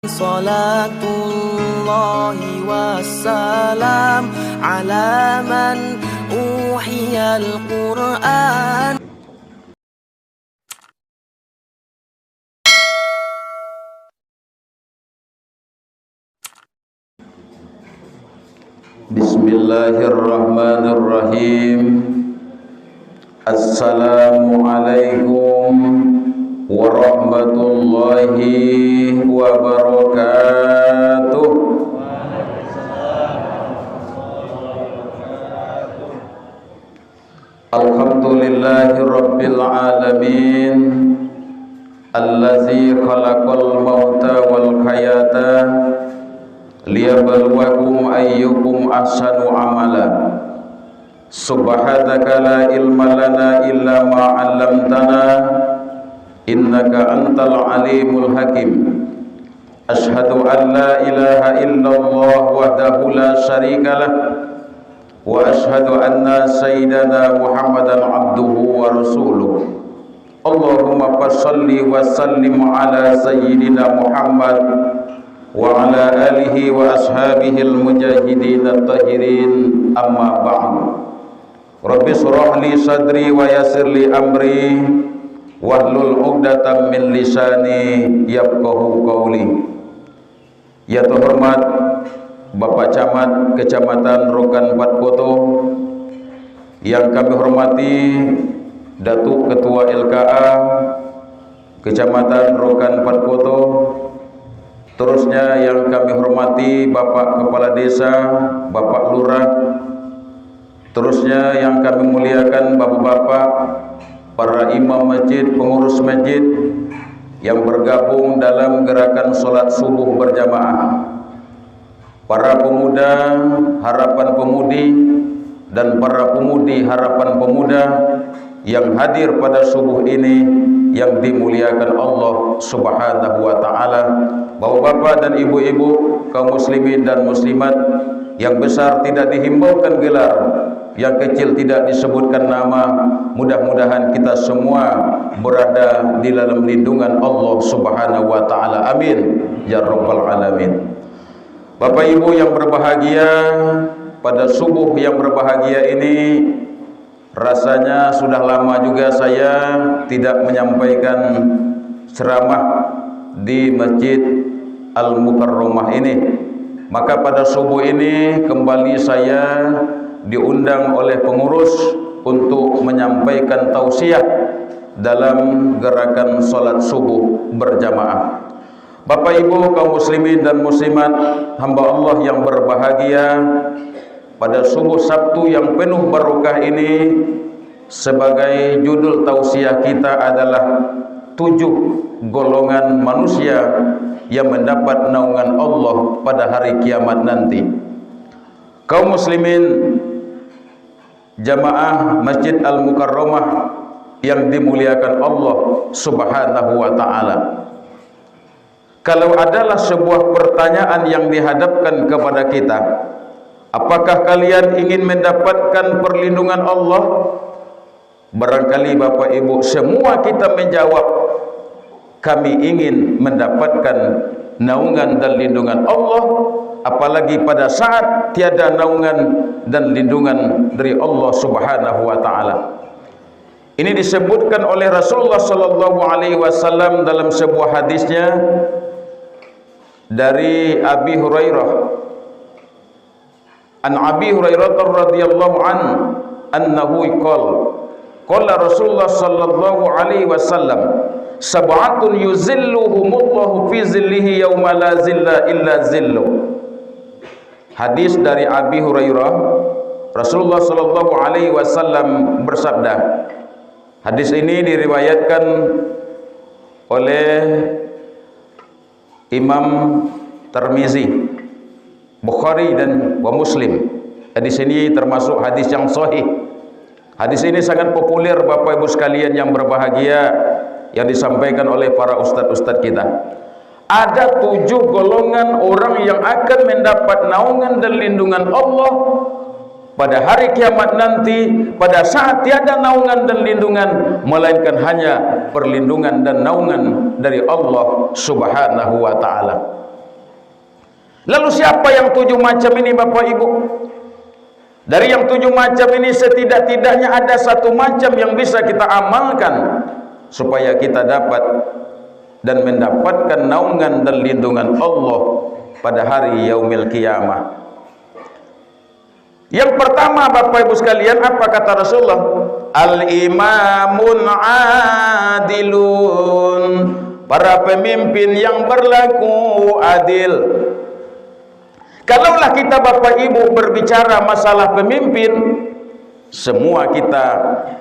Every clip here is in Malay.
Salatullahi wassalam ala man uhiyal Qur'an. Bismillahirrahmanirrahim. Assalamualaikum warahmatullahi wabarakatuh. Alhamdulillahi rabbil alamin, allazi khalaqal mauta wal hayata liyabluwakum ayyukum ahsanu amala. Subhanaka la ilma lana illa ma 'allamtana innaka antal alimul hakim. Ashhadu an la ilaha illallah wahdahu la syarikalah wa ashhadu anna sayyidana Muhammadan abduhu wa rasuluh. Allahumma fassalli wa sallim ala sayyidina Muhammad wa ala alihi wa ashabihi al-mujahidin at-tahirin, amma ba'du. Rabbi shrah li sadri wa yassir li amri wahlul 'uqdatam min lisani yafqahu qawli. Ya terhormat Bapak Camat Kecamatan Rokan Patpoto, yang kami hormati Datuk Ketua LKA Kecamatan Rokan Patpoto, terusnya yang kami hormati Bapak Kepala Desa, Bapak Lurah, terusnya yang kami muliakan bapak-bapak, para imam masjid, pengurus masjid yang bergabung dalam gerakan sholat subuh berjamaah, para pemuda harapan pemudi dan para pemudi harapan pemuda yang hadir pada subuh ini yang dimuliakan Allah Subhanahu wa ta'ala, bapak-bapak dan ibu-ibu, kaum muslimin dan muslimat, yang besar tidak dihimbaukan gelar, yang kecil tidak disebutkan nama. Mudah-mudahan kita semua berada di dalam lindungan Allah Subhanahu wa ta'ala. Amin ya rabbal alamin. Bapak Ibu yang berbahagia, pada subuh yang berbahagia ini rasanya sudah lama juga saya tidak menyampaikan ceramah di Masjid Al-Mukarramah ini. Maka pada subuh ini kembali saya diundang oleh pengurus untuk menyampaikan tausiah dalam gerakan sholat subuh berjamaah. Bapak Ibu kaum muslimin dan muslimat, hamba Allah yang berbahagia, pada subuh Sabtu yang penuh barokah ini, sebagai judul tausiah kita adalah 7 golongan manusia yang mendapat naungan Allah pada hari kiamat nanti. Kaum muslimin jamaah Masjid Al-Mukarramah yang dimuliakan Allah Subhanahu wa ta'ala, kalau adalah sebuah pertanyaan yang dihadapkan kepada kita, apakah kalian ingin mendapatkan perlindungan Allah? Barangkali Bapak Ibu semua kita menjawab, kami ingin mendapatkan naungan dan lindungan Allah, apalagi pada saat tiada naungan dan lindungan dari Allah Subhanahu wa ta'ala. Ini disebutkan oleh Rasulullah sallallahu alaihi wasallam dalam sebuah hadisnya dari Abi Hurairah. An Abi Hurairah radhiyallahu anhu qala Rasulullah sallallahu alaihi wasallam, sab'atun yuzilluhumullahu fi zillihi yauma la zilla illa zillu. Hadis dari Abi Hurairah, Rasulullah sallallahu alaihi wasallam bersabda. Hadis ini diriwayatkan oleh Imam Tirmizi, Bukhari dan Muslim. Hadis ini termasuk hadis yang sahih. Hadis ini sangat populer Bapak Ibu sekalian yang berbahagia, yang disampaikan oleh para ustadz-ustadz kita. Ada 7 golongan orang yang akan mendapat naungan dan lindungan Allah pada hari kiamat nanti, pada saat tiada naungan dan lindungan melainkan hanya perlindungan dan naungan dari Allah Subhanahu wa ta'ala. Lalu siapa yang 7 macam ini Bapak Ibu? Dari yang 7 macam ini setidak-tidaknya ada 1 macam yang bisa kita amalkan supaya kita dapat dan mendapatkan naungan dan lindungan Allah pada hari yaumil qiyamah. Yang pertama Bapak Ibu sekalian, apa kata Rasulullah? Al-imamun adilun, para pemimpin yang berlaku adil. Kalaulah kita Bapak Ibu berbicara masalah pemimpin, semua kita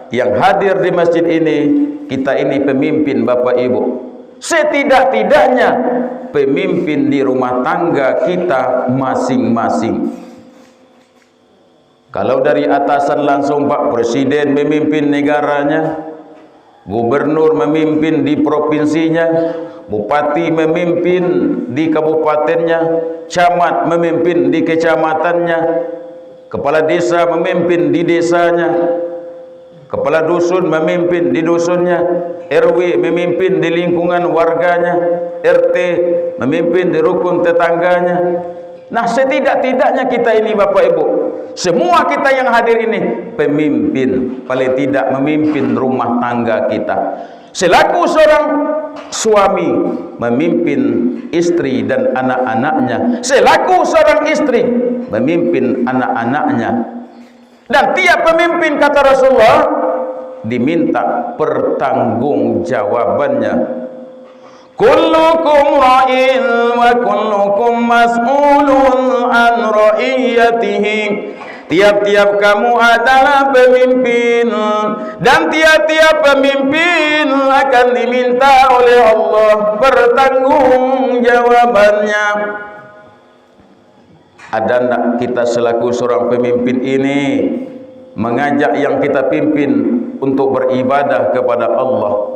yang hadir di masjid ini, kita ini pemimpin Bapak Ibu. Setidak-tidaknya pemimpin di rumah tangga kita masing-masing. Kalau dari atasan langsung Pak Presiden memimpin negaranya, gubernur memimpin di provinsinya, bupati memimpin di kabupatennya, camat memimpin di kecamatannya, kepala desa memimpin di desanya, kepala dusun memimpin di dusunnya, RW memimpin di lingkungan warganya, RT memimpin di rukun tetangganya. Nah, setidak-tidaknya kita ini Bapak Ibu, semua kita yang hadir ini pemimpin, paling tidak memimpin rumah tangga kita. Selaku seorang suami memimpin istri dan anak-anaknya, selaku seorang istri memimpin anak-anaknya. Dan tiap pemimpin kata Rasulullah diminta pertanggungjawabannya. Kullukum ra'in wa kullukum mas'ulun an ra'iyatihi. Tiap-tiap kamu adalah pemimpin, dan tiap-tiap pemimpin akan diminta oleh Allah pertanggungjawabannya. Ada tak kita selaku seorang pemimpin ini mengajak yang kita pimpin untuk beribadah kepada Allah?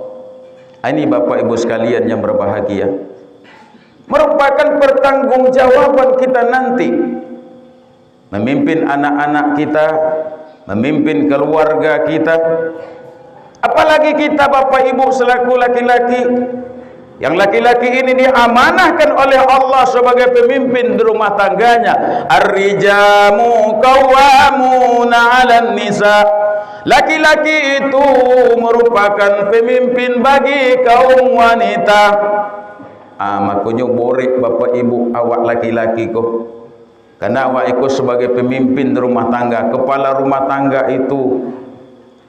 Ini Bapak Ibu sekalian yang berbahagia, merupakan pertanggungjawaban kita nanti. Memimpin anak-anak kita, memimpin keluarga kita. Apalagi kita Bapak Ibu selaku laki-laki, yang laki-laki ini diamanahkan oleh Allah sebagai pemimpin di rumah tangganya. Ar-rijamu qawwamuna 'alan nisa. Laki-laki itu merupakan pemimpin bagi kaum wanita. Makanya borek Bapak Ibu awak laki-laki kok. Karena awak ikut sebagai pemimpin di rumah tangga, kepala rumah tangga itu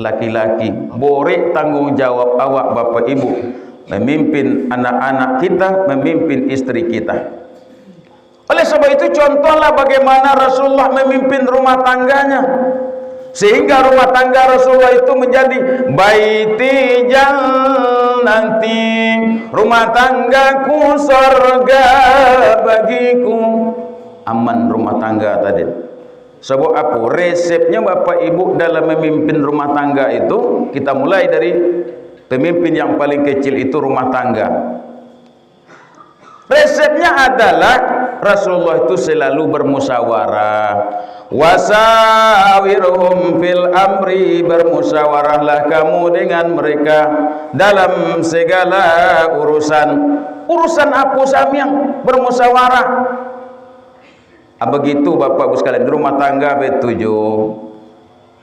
laki-laki. Borek tanggungjawab awak Bapak Ibu memimpin anak-anak kita, memimpin istri kita. Oleh sebab itu contohlah bagaimana Rasulullah memimpin rumah tangganya, sehingga rumah tangga Rasulullah itu menjadi baiti jannati, rumah tanggaku surga bagiku. Aman rumah tangga tadi. Sebab apa? Resepnya Bapak Ibu dalam memimpin rumah tangga itu, kita mulai dari pemimpin yang paling kecil itu rumah tangga. Resepnya adalah Rasulullah itu selalu bermusyawarah. Wasawirhum fil amri, bermusyawarahlah kamu dengan mereka dalam segala urusan. Urusan apa samyang bermusyawarah? Begitu Bapak Ibu sekalian di rumah tangga betujuh.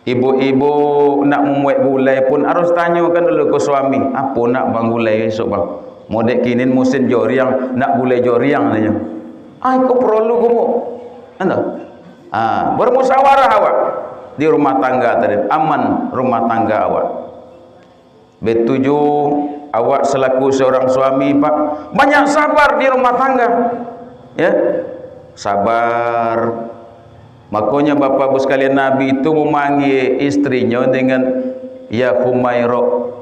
Ibu-ibu nak membuat gulai pun harus tanyakan dulu ke suami, apa nak bang gulai esok bang? Modek kini musim joriang, nak gulai joriang nanya. Aku perlu kamu. Anda? Bermusyawarah awak di rumah tangga tadi, aman rumah tangga awak. Betujuh, awak selaku seorang suami Pak, banyak sabar di rumah tangga. Ya. Sabar. Makanya Bapak Ibu sekalian, Nabi itu memanggil istrinya dengan ya Humaira.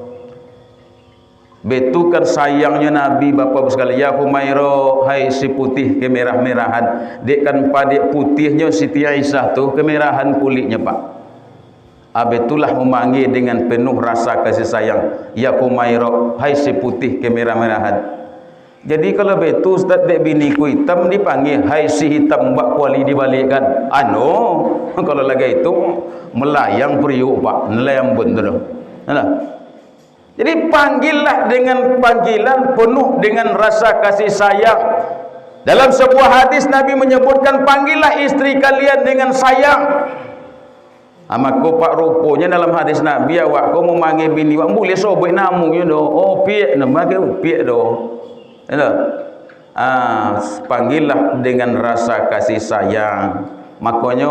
Betul kan sayangnya Nabi Bapak Ibu sekalian, ya Humaira, hai si putih kemerah-merahan. Dek kan padik putihnya Siti Aisyah tu kemerahan kulitnya Pak. Betulah memanggil dengan penuh rasa kasih sayang, ya Humaira, hai si putih kemerah-merahan. Jadi kalau betul Ustaz dek biniku hitam dipanggil hai si hitam mbak kuali dibalikkan. Kalau lagi itu melayang periuk Pak, melayang bener. Jadi panggillah dengan panggilan penuh dengan rasa kasih sayang. Dalam sebuah hadis Nabi menyebutkan, panggillah istri kalian dengan sayang. Maka pak rupanya dalam hadis Nabi, awak kau mau manggil bini awak boleh sobek namu you do. Oh piak nama ke piak do. Panggillah dengan rasa kasih sayang. Makanya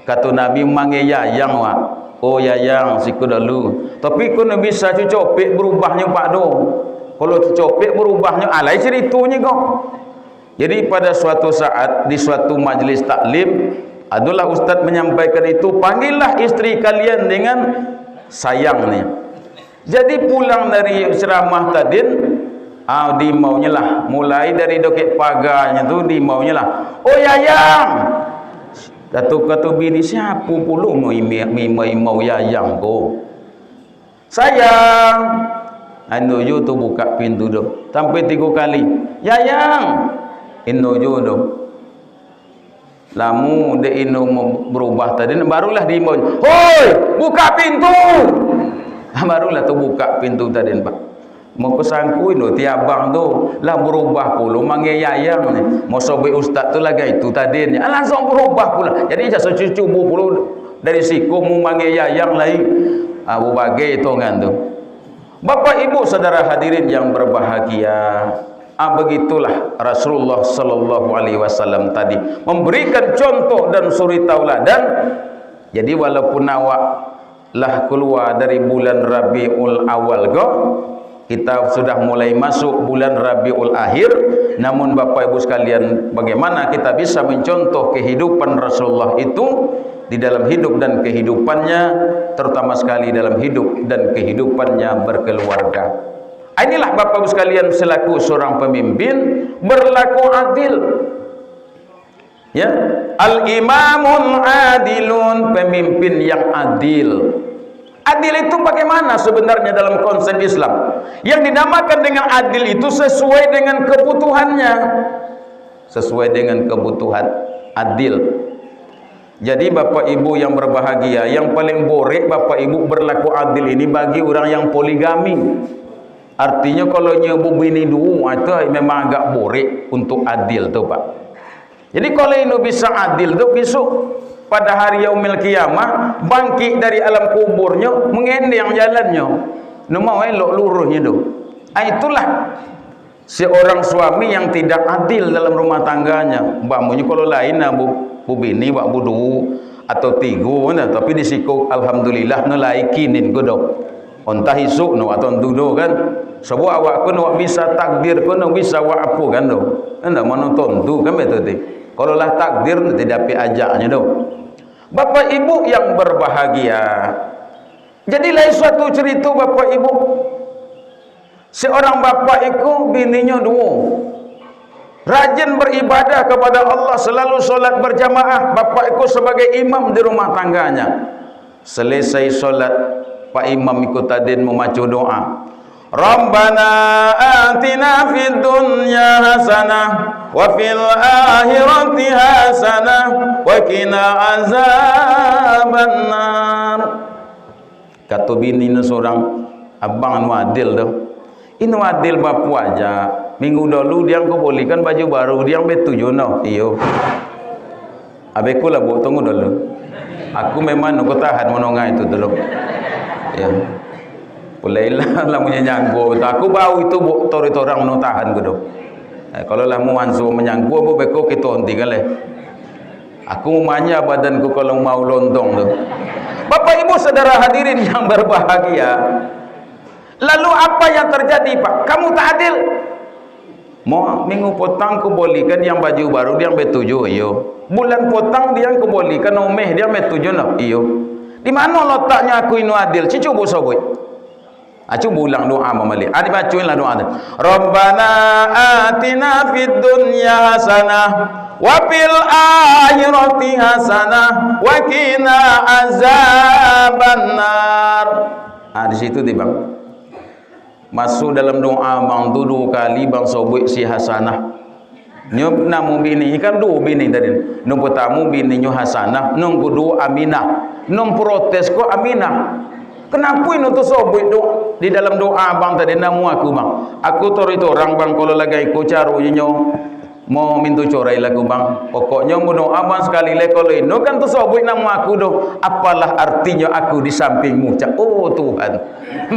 kata Nabi manggil yayang wak. Oh yayang siku dulu. Tapi kau nak bisa copek berubahnya pak do. Kalau copek berubahnya alai ceritanya kau. Jadi pada suatu saat di suatu majlis taklim, adalah ustaz menyampaikan itu, panggillah istri kalian dengan sayang ni. Jadi pulang dari ceramah tadi, di maunya lah, mulai dari dokek pagarnya tu di maunya lah. Oh yayang, kata bini siapa pula mau yayang ko? Sayang, anu yo tu buka pintu tu, sampai 3 kali. Yayang, inu yo tu. Lamu de inu berubah tadi, barulah di mau. Hoi, buka pintu. Barulah tu buka pintu tadi pak. Mau kesangkui no tiabang tu lah berubah pula manggil yayang ni. Mau sobe ustaz tu lagi itu tadi ni. Langsung berubah pula. Jadi jasa cucu pula dari siku mau manggil yayang lagi. Abu bagai hitungan tu. Bapak ibu saudara hadirin yang berbahagia. Begitulah Rasulullah sallallahu alaihi wasallam tadi memberikan contoh dan suri tauladan. Jadi walaupun awak lah keluar dari bulan Rabiul Awal go, kita sudah mulai masuk bulan Rabiul Akhir, namun Bapak Ibu sekalian, bagaimana kita bisa mencontoh kehidupan Rasulullah itu di dalam hidup dan kehidupannya, terutama sekali dalam hidup dan kehidupannya berkeluarga. Inilah Bapak Ibu sekalian, selaku seorang pemimpin berlaku adil. Ya, al-imamun adilun, pemimpin yang adil. Adil itu bagaimana sebenarnya dalam konsep Islam? Yang dinamakan dengan adil itu sesuai dengan kebutuhannya. Sesuai dengan kebutuhan, adil. Jadi Bapak Ibu yang berbahagia, yang paling borek Bapak Ibu berlaku adil ini bagi orang yang poligami. Artinya kalau nyebu bini dua itu memang agak borek untuk adil tu pak. Jadi kalau ini bisa adil tu, besok pada hari yaumil kiamah bangkit dari alam kuburnya mengendeng jalannya. Nama elok luruhnya tu. Itulah seorang suami yang tidak adil dalam rumah tangganya. Bamunya kalau lain bu bini buat budu atau tiga, tapi di siku alhamdulillah nelaikinin godok. Entah isuk no atau dudo kan. Sebab awak ku nak bisa takdir ku nak bisa awak apa kan tu. Anda menonton tu kan betul tu. Kalau lah takdir tidak pi ajaknya tu. Bapak Ibu yang berbahagia. Jadi lain suatu cerita Bapak Ibu. Seorang bapak itu bininya dua. Rajin beribadah kepada Allah, selalu solat berjamaah. Bapak itu sebagai imam di rumah tangganya. Selesai solat, Pak Imam ikut tadin memacu doa. Rabbana atina fid dunya hasanah wa fil akhirati hasanah wa qina azabannar. Kata bini ni seorang abang anu adil tu. Ini adil bapu aja. Minggu dulu dia ko bolikan baju baru, dia betujuh no. Iyo. Abeku lah buat tunggu dulu. Aku memang nak tahan menongai itu dulu. Ya. Ulailah lah menyanggu. Aku bau itu buat orang nak tahan gitu. Kalau lah mau ansu menyanggu, aku beko kita henti kali. Aku manja badanku kalau mau lontong tu. Bapak Ibu saudara hadirin yang berbahagia. Lalu apa yang terjadi Pak? Kamu tak adil. Mau minggu potang ku bolikan yang baju baru dia betujuh iyo. Bulan potang dia ku bolikan omeh dia betujuh no iyo. Di mana letaknya aku ini adil? Cicu bu soboi. Acu bulang doa mamali. Adi bacuinlah doa tu. Rabbana atina fid dunya hasanah wa fil akhirati hasanah wa qina azabannar. Di situ di bang. Masuk dalam doa bang tu 2 kali bang soboi si hasanah. Nyop namu bini kan 2 bini tadi. Nung pertama bininya hasanah, nung kedua aminah. Nung protes ko aminah. Kenapa ini tu soboi doa di dalam doa bang tadi namu aku bang. Aku tor itu orang bang kalau lagi aku carunya mau minta corai lagu bang. Pokoknya mau doa bang sekali le kalau ini kan tu sebut nama aku doh. Apalah artinya aku di sampingmu? Cak, oh Tuhan,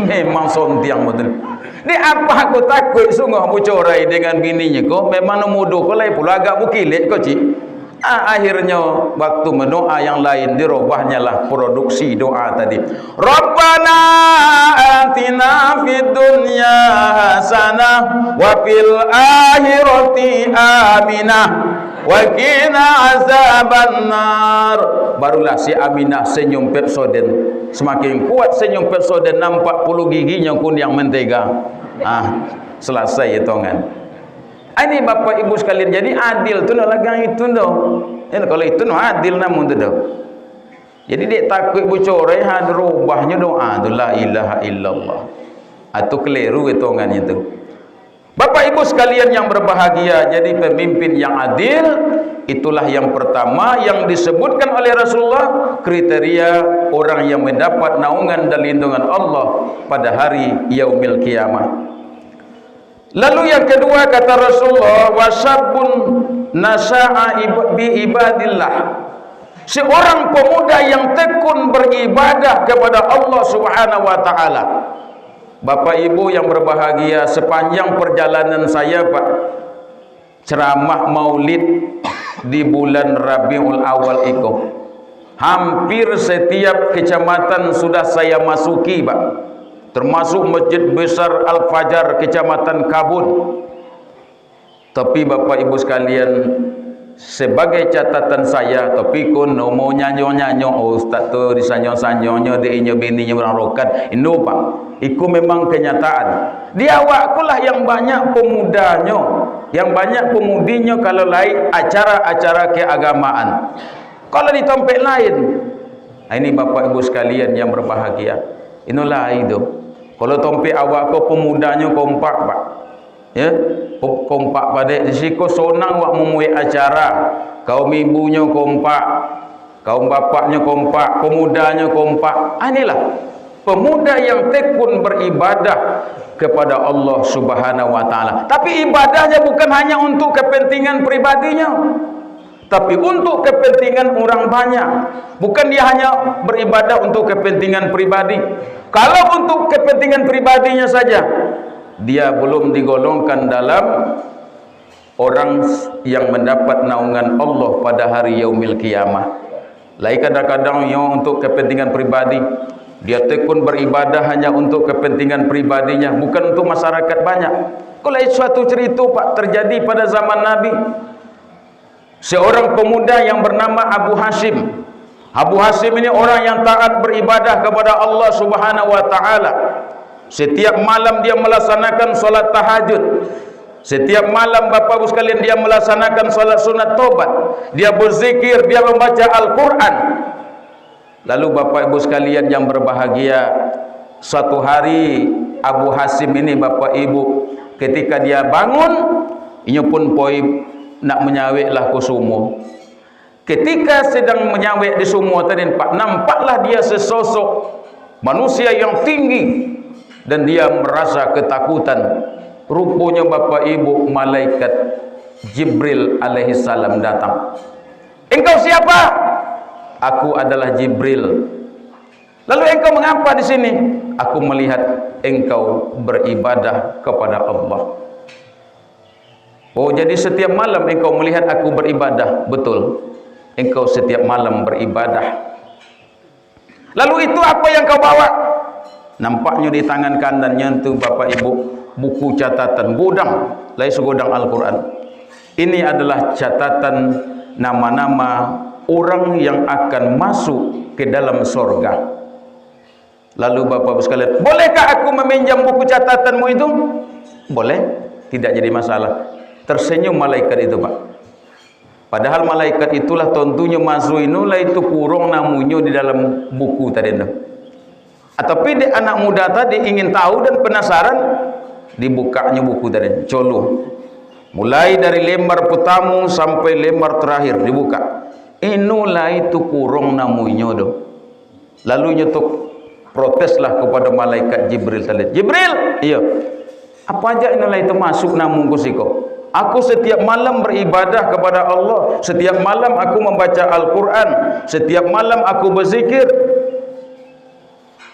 memang sontiang betul. Di apa aku takut sungguh mau corai dengan bininya kok? Memang mudah kau lai pula agak bukilik kau cik. Akhirnya waktu mendoa yang lain dirubahnya lah produksi doa tadi. Rabbana atina fid dunya hasanah wa fil akhirati aminah wa qina azabannar. Barulah si Aminah senyum Pepsodent. Semakin kuat senyum Pepsodent, nampak puluh giginya pun yang mentega. Selesai hitungan. Ini Bapak Ibu sekalian, jadi adil tu nak lagang itu dah. Kalau itu nak adil namun tu dah. Jadi dia takut bocorai had rubahnya doa tu la ilaha illallah. Atau keliru hitungan itu. Bapak Ibu sekalian yang berbahagia, jadi pemimpin yang adil itulah yang pertama yang disebutkan oleh Rasulullah, kriteria orang yang mendapat naungan dan lindungan Allah pada hari yaumil qiyamah. Lalu yang kedua kata Rasulullah, wasyabun nasa'a bi ibadillah. Seorang pemuda yang tekun beribadah kepada Allah Subhanahu wa taala. Bapak Ibu yang berbahagia, sepanjang perjalanan saya Pak ceramah Maulid di bulan Rabiul Awal itu, hampir setiap kecamatan sudah saya masuki Pak. Termasuk Masjid Besar Al-Fajar Kecamatan Kabun. Tapi Bapak Ibu sekalian, sebagai catatan saya, tapi kun mau nyanyo-nyanyo, oh ustaz tu disanyo-sanyonyo dia bininya orang rokat. Ini Pak, itu memang kenyataan. Di awakkulah yang banyak pemudanya, yang banyak pemudinya kalau lain acara-acara keagamaan. Kalau di tempat lain, ini Bapak Ibu sekalian yang berbahagia, inilah itu. Kalau tompi awak kau pemudanya kompak Pak, ya kompak pada di situ sonang wak memulai acara, kaum ibunya kompak, kaum bapaknya kompak, pemudanya kompak. Inilah pemuda yang tekun beribadah kepada Allah Subhanahu wa taala. Tapi ibadahnya bukan hanya untuk kepentingan pribadinya, tapi untuk kepentingan orang banyak. Bukan dia hanya beribadah untuk kepentingan pribadi. Kalau untuk kepentingan pribadinya saja, dia belum digolongkan dalam orang yang mendapat naungan Allah pada hari yaumil qiyamah. Lain kadang-kadang yang untuk kepentingan pribadi, dia tekun beribadah hanya untuk kepentingan pribadinya, bukan untuk masyarakat banyak. Kalau suatu cerita Pak terjadi pada zaman Nabi. Seorang pemuda yang bernama Abu Hashim. Abu Hashim ini orang yang taat beribadah kepada Allah Subhanahu wa taala. Setiap malam dia melaksanakan solat tahajud. Setiap malam Bapak Ibu sekalian dia melaksanakan solat sunat taubat. Dia berzikir, dia membaca Al-Quran. Lalu Bapak Ibu sekalian yang berbahagia, suatu hari Abu Hashim ini Bapak Ibu ketika dia bangun, ini pun poi nak menyaweklah ke sumur. Ketika sedang menyawek di sumur tadi Pak, nampaklah dia sesosok manusia yang tinggi dan dia merasa ketakutan. Rupanya Bapak Ibu malaikat Jibril alaihi salam datang. Engkau siapa? Aku adalah Jibril. Lalu engkau mengapa di sini? Aku melihat engkau beribadah kepada Allah. Oh, jadi setiap malam engkau melihat aku beribadah. Betul, engkau setiap malam beribadah. Lalu itu apa yang kau bawa? Nampaknya di tangan kanannya itu Bapak Ibu buku catatan, gudang, lain segudang Al-Quran. Ini adalah catatan nama-nama orang yang akan masuk ke dalam surga. Lalu Bapak Ibu sekalian, bolehkah aku meminjam buku catatanmu itu? Boleh, tidak jadi masalah. Tersenyum malaikat itu Pak. Padahal malaikat itulah tentunya masuk inilah itu kurung namunya di dalam buku tadi itu. Tapi dia anak muda tadi ingin tahu dan penasaran, dibukanya buku tadi, colo. Mulai dari lembar pertama sampai lembar terakhir dibuka. Inilah itu kurung namunya do. Lalu nyetuk proteslah kepada malaikat Jibril tadi. Jibril, iya. Apa aja inilah itu masuk namu kusiko? Aku setiap malam beribadah kepada Allah. Setiap malam aku membaca Al-Quran. Setiap malam aku berzikir.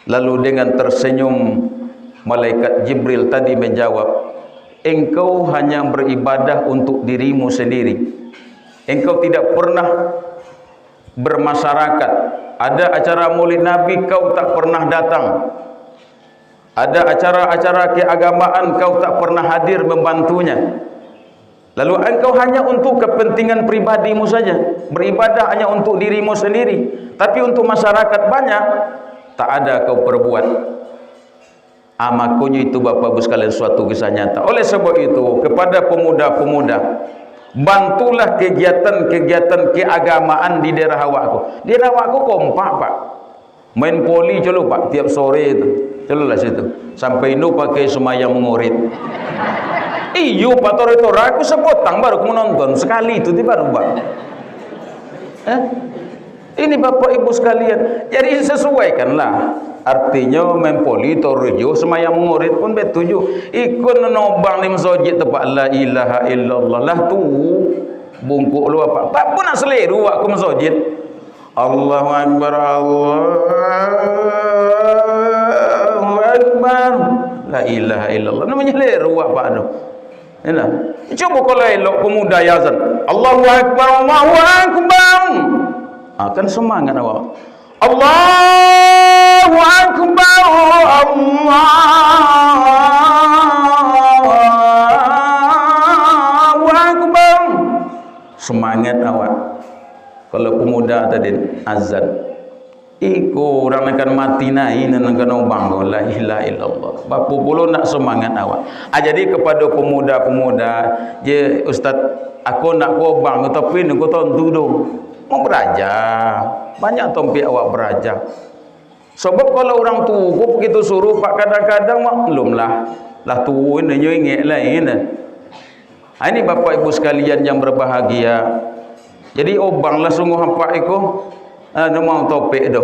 Lalu dengan tersenyum, malaikat Jibril tadi menjawab, engkau hanya beribadah untuk dirimu sendiri. Engkau tidak pernah bermasyarakat. Ada acara maulid Nabi, kau tak pernah datang. Ada acara-acara keagamaan, kau tak pernah hadir membantunya. Lalu engkau hanya untuk kepentingan pribadimu saja, beribadah hanya untuk dirimu sendiri. Tapi untuk masyarakat banyak, tak ada kau perbuat. Makanya itu Bapak Ibu sekalian suatu kisah nyata. Oleh sebab itu, kepada pemuda-pemuda, bantulah kegiatan-kegiatan keagamaan di daerah awakku. Di daerah awakku kompak Pak. Main poli colo Pak, tiap sore itu. Cololah situ. Sampai itu pakai semayang mengurit. Iyo Pak Tora, aku sepotang baru aku menonton sekali itu baru Pak. Ini Bapak Ibu sekalian, jadi sesuaikanlah. Artinya mempoli torjo semayang mengurit pun betuju. Ikut nobang ni masjid tempat la ilaha illallah lah tu bungkuk lu apa. Tak pun nak seleru aku masjid. Allahu akbar, Allahu akbar. La ilaha illallah. Namanya leru apa tu? Inilah. Cuba kalau elok pemuda yazan. Allahu akbar, Allahu akbar. Kan semangat awak. Allahu akbar, Allahu akbar. Semangat awak. Kalau pemuda tadi azan. Iku orang akan mati naik dan akan bangga la ilaha illallah. Bapa puluh nak semangat awak. Jadi kepada pemuda-pemuda, je ustaz aku nak kau bang tapi nak kau tentu dong. Mau belajar. Banyak tompi awak belajar. Sebab kalau orang tu kau begitu suruh Pak kadang-kadang maklumlah. Lah tu ini ingat lain. Ini Bapak Ibu sekalian yang berbahagia. Jadi obanglah sungguh hampa iku. Dia mau topik tu.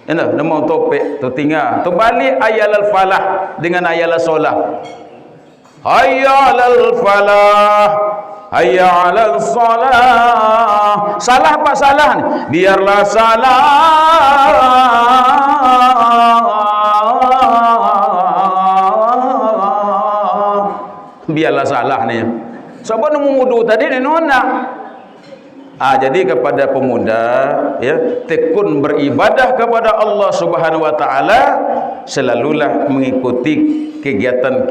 Dia mau topik tu tinggal. Tu balik ayat al-falah dengan ayat al-solah. Hayya al-falah, hayya al-solah. Salah apa salah ni? Biarlah salah. Biarlah salah ni. Sebab nemu wudu tadi ni nona. Jadi kepada pemuda ya, tekun beribadah kepada Allah Subhanahu wa taala, selalulah mengikuti kegiatan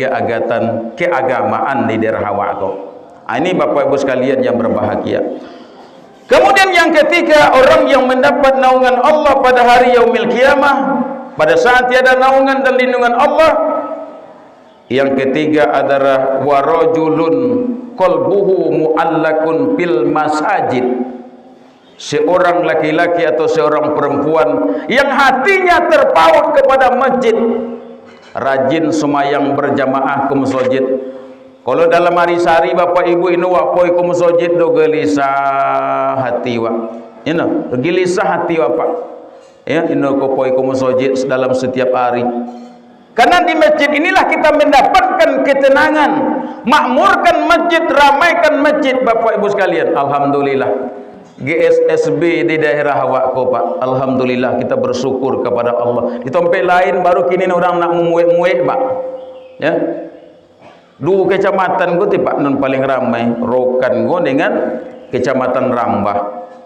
keagamaan di daerah awakku. Ini Bapak Ibu sekalian yang berbahagia. Kemudian yang ketiga, orang yang mendapat naungan Allah pada hari yaumil qiyamah, pada saat tiada naungan dan lindungan Allah. Yang ketiga adalah warajulun qalbuhu mu'allakun bil masajid. Seorang laki-laki atau seorang perempuan yang hatinya terpaut kepada masjid, rajin semayang berjamaah ke masjid. Kalau dalam hari sehari Bapak Ibu ini wapoi ke masjid do gelisah hati wa. Gelisah hati Bapak. Ya, ini kopoi ke masjid dalam setiap hari. Karena di masjid inilah kita mendapatkan ketenangan, makmurkan masjid, ramaikan masjid Bapak Ibu sekalian. Alhamdulillah. GSSB di daerah awakku Pak. Alhamdulillah kita bersyukur kepada Allah. Di tempat lain baru kini orang nak memuik-muik Pak. Ya. Dua kecamatan gua Pak non paling ramai, Rokan gua dengan kecamatan Rambah.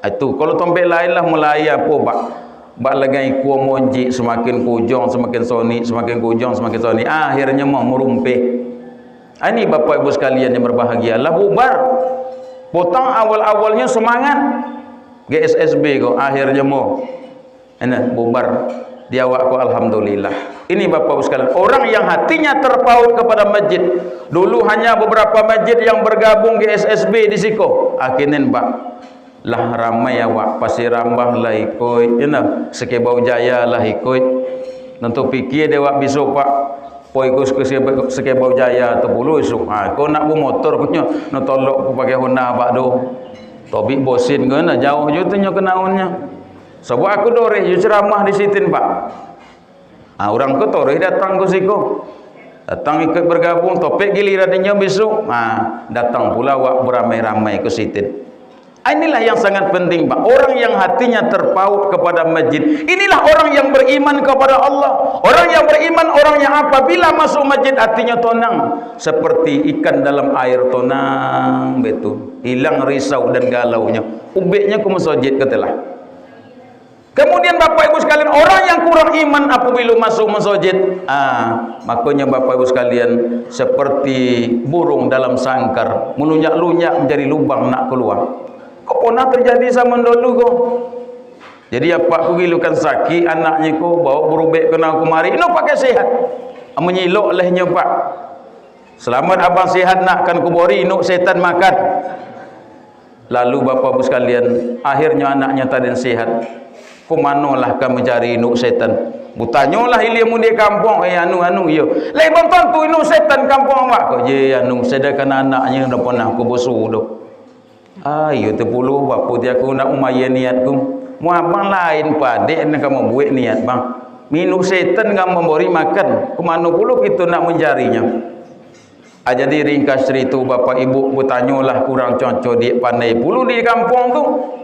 Itu kalau tempat lain lah mulai apa Pak. Bak lagai kuah monji semakin kujong semakin soni, semakin kujong semakin soni, akhirnya mau merumpih. Ini Bapak Ibu sekalian yang berbahagia, lah bubar. Potong awal-awalnya semangat GSSB kok, akhirnya mau bubar. Di awakku alhamdulillah. Ini Bapak Ibu sekalian, orang yang hatinya terpaut kepada masjid. Dulu hanya beberapa masjid yang bergabung GSSB di siko. Akhirnya Pak lah ramai awak Pasir Rambah lah ikut, Sekebau Jaya lah ikut. Nanti fikir dia awak besok Pak poi ke Sekebau Jaya tu puluh esok. Kau nak motor punya, nak tolok aku pakai Honda Pak do. Tobik bosin ke na jauh je tu nya kenaunnya. Sebab aku doreh je ceramah di sitin Pak. Orang ke toreh datang ke siko. Datang ikut bergabung, topik gilirannya besok. Datang pula awak beramai-ramai ke situ. Inilah yang sangat penting, Pak. Orang yang hatinya terpaut kepada masjid, inilah orang yang beriman kepada Allah. Orang yang beriman, orang yang apabila masuk masjid hatinya tenang, seperti ikan dalam air, tenang betul, hilang risau dan galaunya. Ubeknya ke masjid ketelah. Kemudian Bapak Ibu sekalian, orang yang kurang iman apabila masuk masjid, makanya Bapak Ibu sekalian seperti burung dalam sangkar, melunyak-lunyak menjadi lubang nak keluar. Kok pernah terjadi sama dulu kok. Jadi apa aku gilukan sakit anaknya kok bawa berubek kena kemari, no pakai sehat. Menyilok lehnya Pak. Selamat abang sehat nak kan kubori no setan makan. Lalu Bapak Ibu sekalian, akhirnya anaknya tadi sehat. Kumanolah kamu cari nuk setan. Butanyolah ilmu di kampung, anu yo. Lai bonton tu nuk setan kampung awak kok je anu sedangkan anaknya dah pernah aku bosu dah. Ayo terpuluh bapa dia aku nak umayan niatku. Mu abang lain padek nak kamu buat niat bang. Minuk setan kamu memberi makan. Kemana puluh kita nak mencarinya. Jadi ringkas cerita Bapak Ibu bertanyalah kurang cocok dia pandai puluh di kampung tu.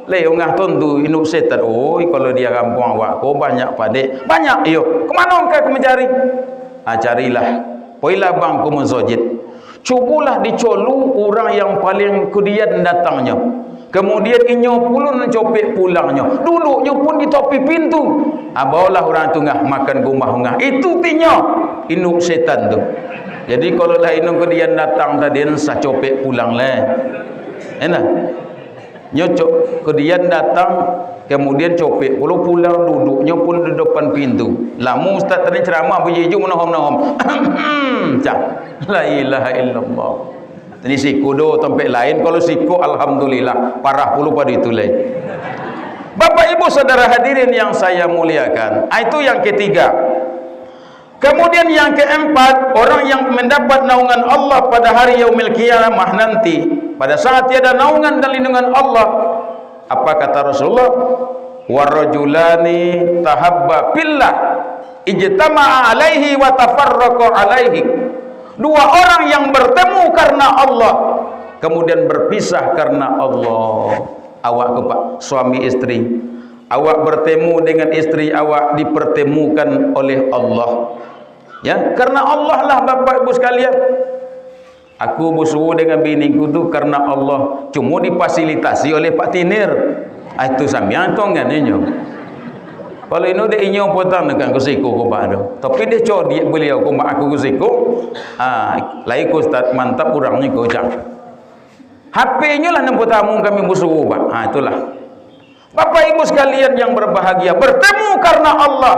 Leh ngah tentu inuk setan. Oh kalau dia kampung awak kau banyak padek. Banyak iyo. Kemana engkau mencari? Carilah. Poilah bang ku masjid. Cubalah dicolu orang yang paling kemudian datangnya. Kemudian inyo pula nak copek pulangnya. Duduknya pun di topi pintu. Bawalah orang tu ngah makan gumah ngah. Itu tinyo inuk setan tu. Jadi kalau lah inuk kemudian datang tadi sah copek pulang lah. Enak. Nyocok kemudian datang kemudian copek pula pulang duduknya pun di depan pintu. Lamu ustaz tadi ceramah berjeju menahom-nahom. Cak. La ilaha illallah. Ini siku do tempat lain, kalau siku alhamdulillah parah puluh pada itu lain. Bapak Ibu saudara hadirin yang saya muliakan, itu yang ketiga. Kemudian yang keempat, orang yang mendapat naungan Allah pada hari yaumil qiyamah nanti, pada saat tiada naungan dan lindungan Allah, apa kata Rasulullah? Warajulani tahabba fillah ijtama'a alaihi wa tafarraqa alaihi. Dua orang yang bertemu karena Allah kemudian berpisah karena Allah. Awak ke Pak, suami istri, awak bertemu dengan istri awak dipertemukan oleh Allah. Ya, karena Allah lah Bapak Ibu sekalian. Aku bersuruh dengan biniku tu karena Allah, cuma difasilitasi oleh Pak Tinir. Itu sampean tong kan inyo. Kalau ini dia inyo potong dengan kusiko ko bado. Tapi dia codi beliau ko mak aku kusiko. Lai ko ustaz mantap orangnya ko jang. HP-nya lah nampu tamu kami bersuruh Pak. Itulah. Bapak Ibu sekalian yang berbahagia, bertemu karena Allah,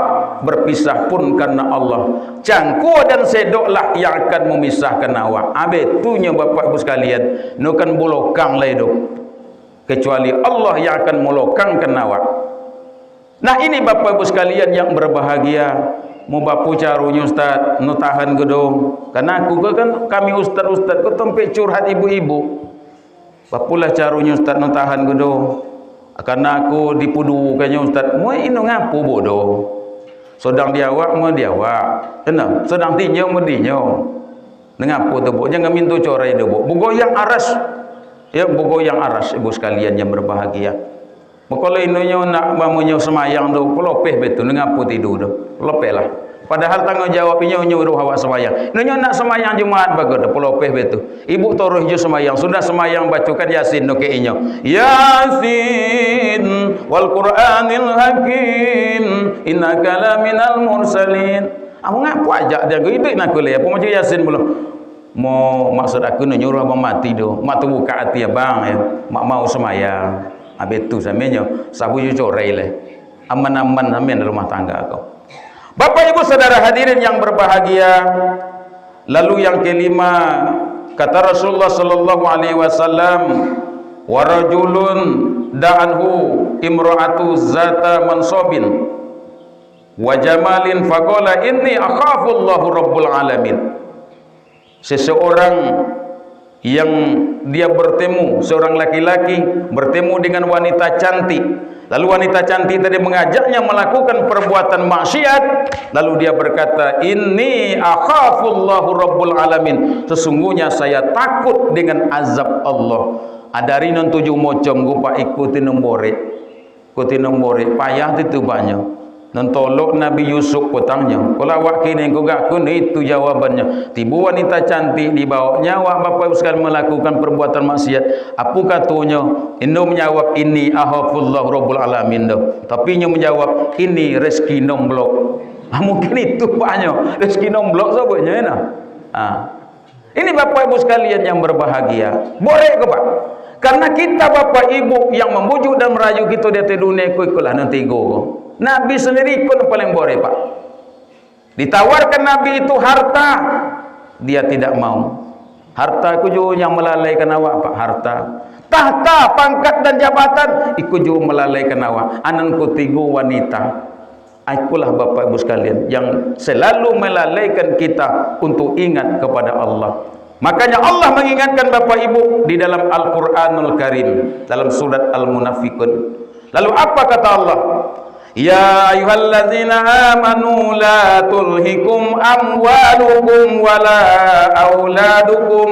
berpisah pun karena Allah. Cangku dan sedoklah yang akan memisahkan awak. Abetunya Bapak Ibu sekalian, nukan bolokang lah hidup. Kecuali Allah yang akan melokangkan awak. Nah ini Bapak Ibu sekalian yang berbahagia. Mau bapu carunya Ustaz, nu tahan gedung. Karena aku kan kami ustaz-ustaz ku tempat curhat ibu-ibu. Bapulah carunya Ustaz nu tahan gedung. Karena aku dipudukannya Ustaz, mau inu ngapu bodoh. Sedang diawak mau diawak. Kenapa? Sedang tinyo mau dinyo. Ngapu tu bu, jangan minta corai tu bu. Bugo yang aras. Ya bugo yang aras ibu sekalian yang berbahagia. Kalau inunya nak mamunya semayang tu, pelopeh betul, ngapu tidur tu, pelopeh lah. Padahal tanggungjawabnya nyuruh awak semayang. Inunya nak semayang Jumaat bagus tu, pelopeh betul. Ibu toruh je semayang, sudah semayang bacakan Yasin nuke inyo. Yasin wal Qur'anil Hakim, innaka laminal mursalin. Aku ngapu ajak dia, itu nak kuliah. Apa macam Yasin belum? Mau maksud aku nyuruh abang mati tu, mak tu buka hati abang ya, mak mau semayang. Habis itu samanya sabu corai le. Aman-aman amin rumah tangga kau. Bapak Ibu saudara hadirin yang berbahagia. Lalu yang kelima, kata Rasulullah sallallahu alaihi wasallam, wa rajulun da'anhu imra'atu zata mansabin wa jamalin faqala inni akhafu Allahu rabbul alamin. Seseorang yang dia bertemu, seorang laki-laki bertemu dengan wanita cantik, lalu wanita cantik tadi mengajaknya melakukan perbuatan maksiat, lalu dia berkata, inni akhafullahu rabbul alamin, sesungguhnya saya takut dengan azab Allah. Adari non tujuh mocom gupa ikuti nombore payah itu banyak. Nentolok Nabi Yusuf petangnya. Kalau awak kini kau gak kun, itu jawabannya. Tibu wanita cantik dibawa nyawa bapak sekalian melakukan perbuatan maksiat. Apa katanya? Indo menjawab ini ahafullah rabbul alamin dah. Tapi nya menjawab ini rezeki nomblok. Mungkin itu banyak rezeki nomblok sebabnya ya. Ini bapak ibu sekalian yang berbahagia. Boleh ke pak? Karena kita bapak ibu yang membujuk dan merayu kita di dunia ikulah nanti go. Nabi sendiri pun paling boleh pak. Ditawarkan Nabi itu harta, dia tidak mau. Harta itu juga yang melalaikan awak pak. Harta, tahta, pangkat dan jabatan, itu juga melalaikan awak. Ananku tiga wanita. Ikulah bapak ibu sekalian yang selalu melalaikan kita untuk ingat kepada Allah. Makanya Allah mengingatkan bapak ibu di dalam Al-Quranul Karim, dalam surat Al-Munafiqun. Lalu apa kata Allah? Ya ayyuhalladzina amanu la tulhikum amwalukum wala auladukum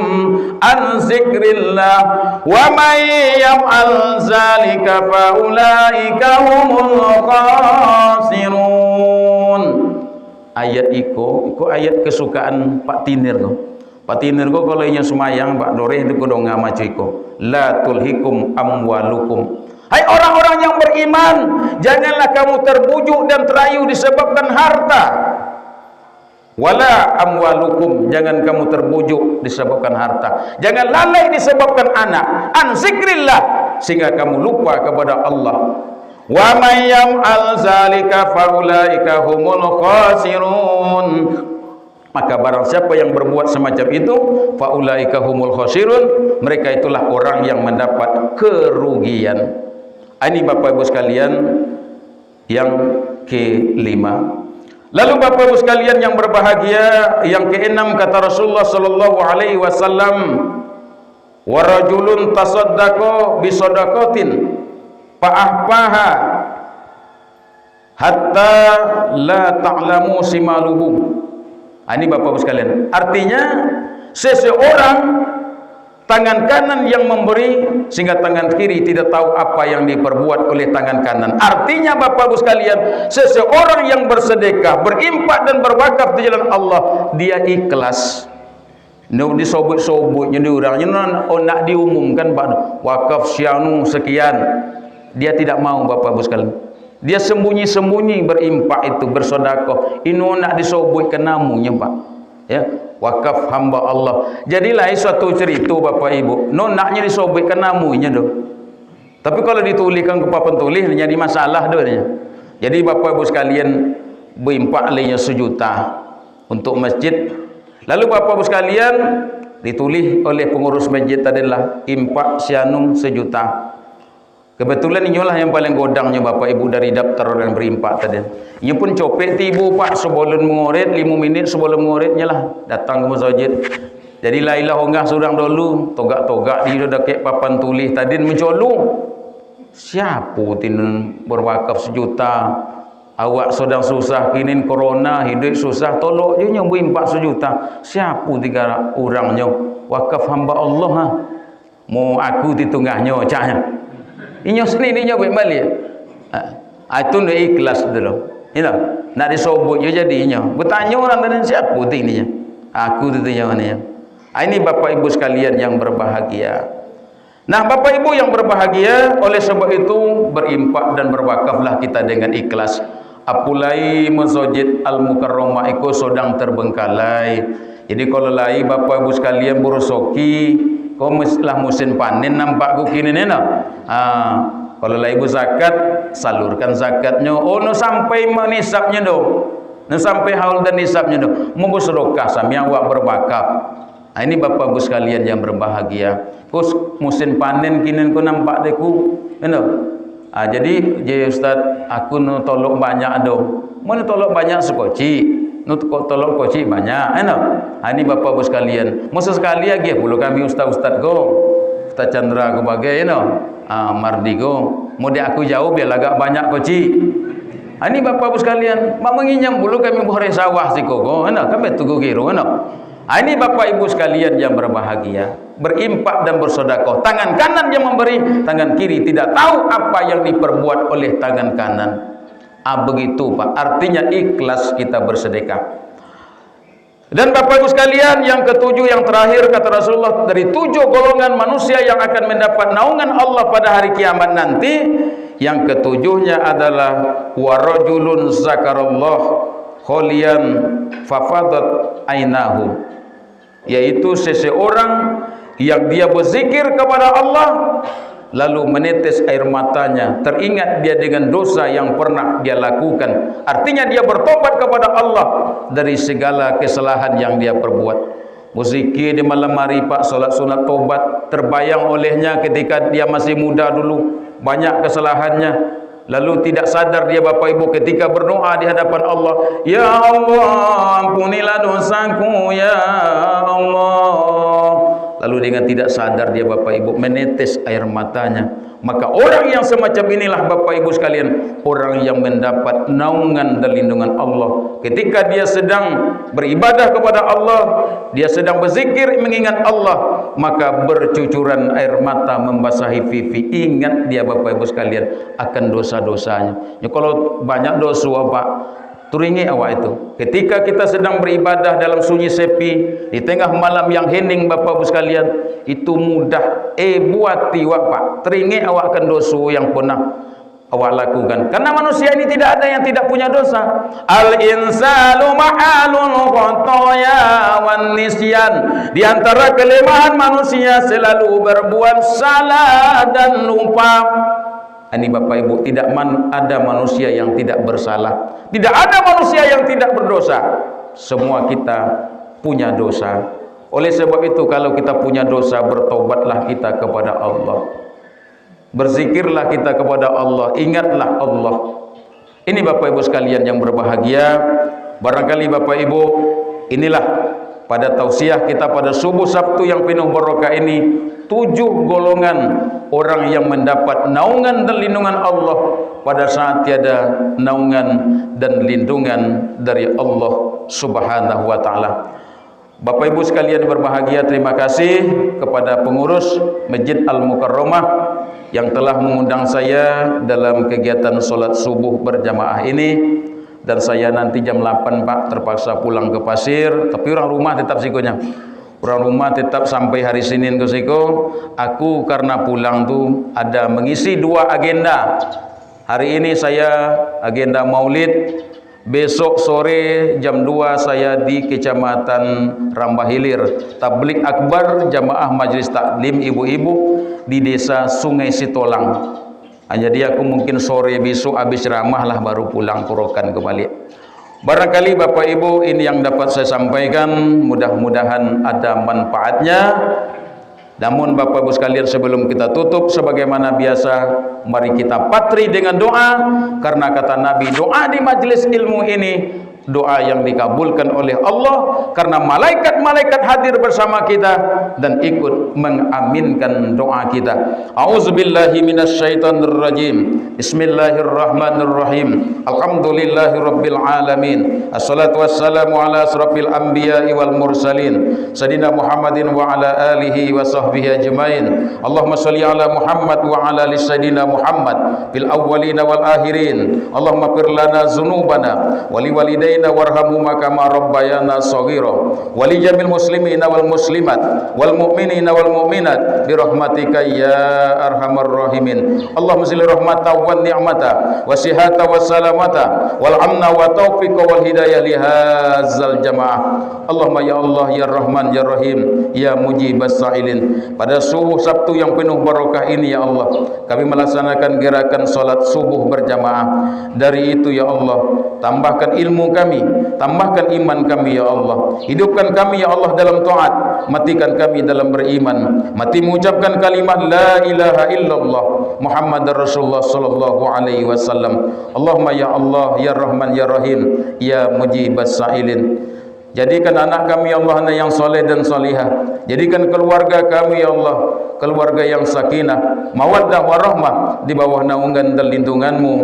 an zikrillah wa may yaf'al zalika fa ulaika humul khasirun. Ayat iku ayat kesukaan Pak Tinir ko. Pak Tinir ko kalau inya semayang Pak Doreh itu dong ngamacu iko. La tulhikum amwalukum. Hai orang-orang yang beriman, janganlah kamu terbujuk dan terayu disebabkan harta. Wala amwalukum, jangan kamu terbujuk disebabkan harta. Jangan lalai disebabkan anak. An zikrillah, sehingga kamu lupa kepada Allah. Wa may yaf'al zalika fa ulaika humul khasirun. Maka barang siapa yang berbuat semacam itu, fa ulaika humul khasirun, mereka itulah orang yang mendapat kerugian. Ini bapak ibu sekalian yang kelima. Lalu bapak ibu sekalian yang berbahagia, yang keenam kata Rasulullah sallallahu alaihi wasallam, wa rajulun tasaddaqa bi shadaqatin fa ahfaha hatta la ta'lamu simaluhu. Ini bapak ibu sekalian, artinya seseorang tangan kanan yang memberi sehingga tangan kiri tidak tahu apa yang diperbuat oleh tangan kanan. Artinya bapak ibu sekalian, seseorang yang bersedekah, berimpak dan berwakaf di jalan Allah, dia ikhlas. Nak disobut-sobut jadi orangnya nak diumumkan Pak wakaf syanu sekian. Dia tidak mau bapak ibu sekalian. Dia sembunyi-sembunyi berimpak itu, bersedekah. Ini nak disobutkan namunya Pak. Ya, wakaf hamba Allah. Jadilah suatu cerita bapak ibu, naknya disobekkan namunya doh. Tapi kalau dituliskan ke papan tulis jadi masalah doh. Jadi bapak ibu sekalian berimpak lainnya 1 juta untuk masjid. Lalu bapak ibu sekalian ditulis oleh pengurus masjid adalah impak sianung 1 juta. Kebetulan inilah yang paling godangnya bapak ibu dari daftar orang berimpak tadi. Ini pun copet tibu pak sebelum mengoret 5 minit sebelum mengoretnya lah datang ke masjid. Jadi lailah onggah surang dulu togak-togak di dekat papan tulis tadi mencolu. Siapa tinun berwakaf 1 juta? Awak sedang susah kini corona hidup susah tolok je nyambu impak 1 juta. Siapa 3 orangnya wakaf hamba Allah ha? Mau aku ditungahnya cahnya. Inyo sendirinya buat balik. Itu nak ikhlas dulu. Ina nak disobut je jadinya. Bertanya orang tadi siapa tingginya? Aku tu yang mana? Ini bapak ibu sekalian yang berbahagia. Nah bapak ibu yang berbahagia, oleh sebab itu berimpak dan berwakaflah kita dengan ikhlas. Apulai masjid Al-Mukarramah itu sedang terbengkalai. Jadi kalau lai bapak ibu sekalian berusoki, kau mestilah musim panen nampak ku kini nena. Kalau lai ibu zakat, salurkan zakatnya. Oh, no sampai menisabnya do, no sampai haul dan nisabnya do. Mau bersedekah sami awak berwakaf. Ini bapak ibu sekalian yang berbahagia. Kus musim panen kini ku nampak deku, nena. Jadi ustaz, aku no tolok banyak do. Mana tolok banyak sekoci. nutuk tolong koci banyak ini Bapak Ibu sekalian masa sekali lagi pula kami ustaz-ustaz ko Ustaz Chandra ko bagai Mardi ko mau dia aku jauh biar agak banyak koci ini Bapak Ibu sekalian mak menginyam dulu kami buhari sawah si koko kami tunggu kiro ini Bapak Ibu sekalian yang berbahagia berimpak dan bersedekah tangan kanan yang memberi tangan kiri tidak tahu apa yang diperbuat oleh tangan kanan begitu Pak artinya ikhlas kita bersedekah. Dan Bapak Ibu sekalian yang ketujuh yang terakhir kata Rasulullah dari 7 golongan manusia yang akan mendapat naungan Allah pada hari kiamat nanti yang ketujuhnya adalah warajulun zakarallah kholian fafadat ainahu yaitu seseorang yang dia berzikir kepada Allah lalu menetes air matanya teringat dia dengan dosa yang pernah dia lakukan artinya dia bertobat kepada Allah dari segala kesalahan yang dia perbuat berzikir di malam hari Pak salat sunat tobat terbayang olehnya ketika dia masih muda dulu banyak kesalahannya lalu tidak sadar dia Bapak Ibu ketika berdoa di hadapan Allah ya Allah ampunilah dosaku ya Allah lalu dengan tidak sadar dia Bapak Ibu menetes air matanya maka orang yang semacam inilah Bapak Ibu sekalian orang yang mendapat naungan dan lindungan Allah ketika dia sedang beribadah kepada Allah dia sedang berzikir mengingat Allah maka bercucuran air mata membasahi pipi ingat dia Bapak Ibu sekalian akan dosa-dosanya ya, kalau banyak dosa Pak turingi awak itu ketika kita sedang beribadah dalam sunyi sepi di tengah malam yang hening Bapak Ibu sekalian itu mudah buati wak Pak teringi awak akan dosa yang pernah awak lakukan karena manusia ini tidak ada yang tidak punya dosa al-insanu ma'alul khotoya wan nisyan di antara kelemahan manusia selalu berbuat salah dan lupa. Ini Bapak Ibu tidak ada manusia yang tidak bersalah tidak ada manusia yang tidak berdosa semua kita punya dosa oleh sebab itu kalau kita punya dosa bertobatlah kita kepada Allah berzikirlah kita kepada Allah ingatlah Allah ini Bapak Ibu sekalian yang berbahagia barangkali Bapak Ibu inilah pada tausiah kita pada subuh Sabtu yang penuh barokah ini 7 golongan orang yang mendapat naungan dan lindungan Allah pada saat tiada naungan dan lindungan dari Allah Subhanahu wa taala. Bapak Ibu sekalian berbahagia, terima kasih kepada pengurus Masjid Al-Mukarramah yang telah mengundang saya dalam kegiatan solat subuh berjamaah ini. Dan saya nanti jam 8 Pak terpaksa pulang ke Pasir, tapi orang rumah tetap sikonya. Orang rumah tetap sampai hari Senin ke siko. Aku karena pulang tuh ada mengisi 2 agenda. Hari ini saya agenda Maulid. Besok sore jam 2 saya di Kecamatan Rambah Hilir. Tablik Akbar Jamaah Majelis Taklim ibu-ibu di Desa Sungai Sitolang. Jadi aku mungkin sore besok habis ceramah lah baru pulang Purakan kembali. Barangkali Bapak Ibu ini yang dapat saya sampaikan, mudah-mudahan ada manfaatnya. Namun Bapak Ibu sekalian sebelum kita tutup sebagaimana biasa mari kita patri dengan doa karena kata Nabi doa di majelis ilmu ini doa yang dikabulkan oleh Allah karena malaikat-malaikat hadir bersama kita dan ikut mengaminkan doa kita. A'udzubillahi minasyaitonirrajim. Bismillahirrahmanirrahim. Alhamdulillahirabbil alamin. Assalatu wassalamu ala asrafil anbiya'i wal mursalin sayyidina Muhammadin wa ala alihi wa sahbihi ajmain. Allahumma shalli ala Muhammad wa ala ali sayyidina Muhammad fil awwalina wal akhirin. Allahumma fir lana dzunubana wa liwalidayna warhamhuma kama rabbayana shaghira wa li jamil muslimina wal muslimat wal mu'minina wal mu'minat bi rahmatika ya arhamar rahimin. Allahumma zil rahmata wa ni'mata wa sihata wa salamata wal amna wa taufiqa wal hidayah li hadzal jamaah. Allahumma ya Allah ya Rahman ya Rahim ya mujibas sa'ilin. Pada subuh Sabtu yang penuh barokah ini ya Allah kami melaksanakan gerakan salat subuh berjamaah. Dari itu ya Allah tambahkan ilmu kami kami, tambahkan iman kami ya Allah. Hidupkan kami ya Allah dalam taat, matikan kami dalam beriman. Mati mengucapkan kalimat la ilaha illallah Muhammadar Rasulullah sallallahu alaihi wasallam. Allahumma ya Allah ya Rahman ya Rahim ya Mujibas Sa'ilin. Jadikan anak kami ya Allah yang soleh dan solihah. Jadikan keluarga kami ya Allah keluarga yang sakinah, mawaddah warahmah di bawah naungan dan lindungan-Mu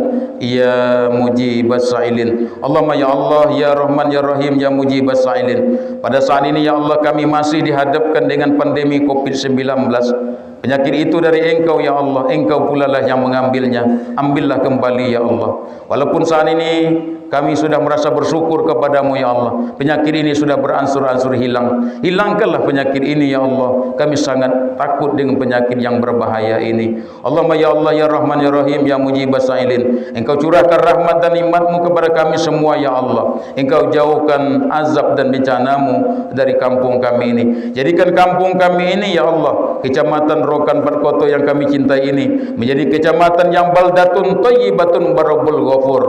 ya Mujibas Sa'ilin. Allahumma ya Allah ya Rahman ya Rahim ya Mujibas Sa'ilin. Pada saat ini ya Allah kami masih dihadapkan dengan pandemi COVID-19. Penyakit itu dari Engkau ya Allah, Engkau pula lah yang mengambilnya. Ambillah kembali ya Allah. Walaupun saat ini kami sudah merasa bersyukur kepadamu ya Allah, penyakit ini sudah beransur-ansur hilang. Hilangkanlah penyakit ini ya Allah. Kami sangat takut dengan penyakit yang berbahaya ini. Allahumma ya Allah ya Rahman ya Rahim ya Mujibas Sa'ilin. Engkau curahkan rahmat dan nikmat-Mu kepada kami semua ya Allah. Engkau jauhkan azab dan bencana-Mu dari kampung kami ini. Jadikan kampung kami ini ya Allah, kecamatan Rokan Batkoto yang kami cintai ini, menjadi kecamatan yang baldatun thayyibatun barabul ghafur.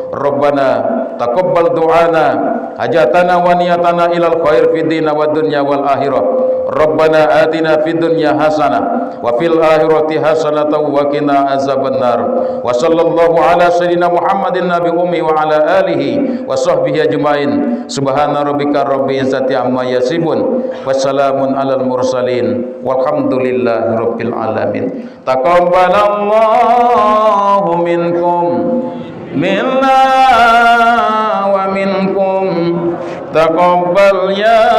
Rabbana taqabbal du'ana hajatana wa niyatana ilal khair fid din wa dunya wal akhirah. Rabbana atina fid dunya hasanah wa fil akhirati hasanatan wa qina azabannar. Wa sallallahu ala sayyidina Muhammadin nabi ummi wa ala alihi wa sahbihi ajmain. Subhana rabbika rabbil izzati amma yasifun. Wassalamun alal mursalin. Walhamdulillahi rabbil alamin. Taqabbalallahu minkum minna wa minkum taqabbal ya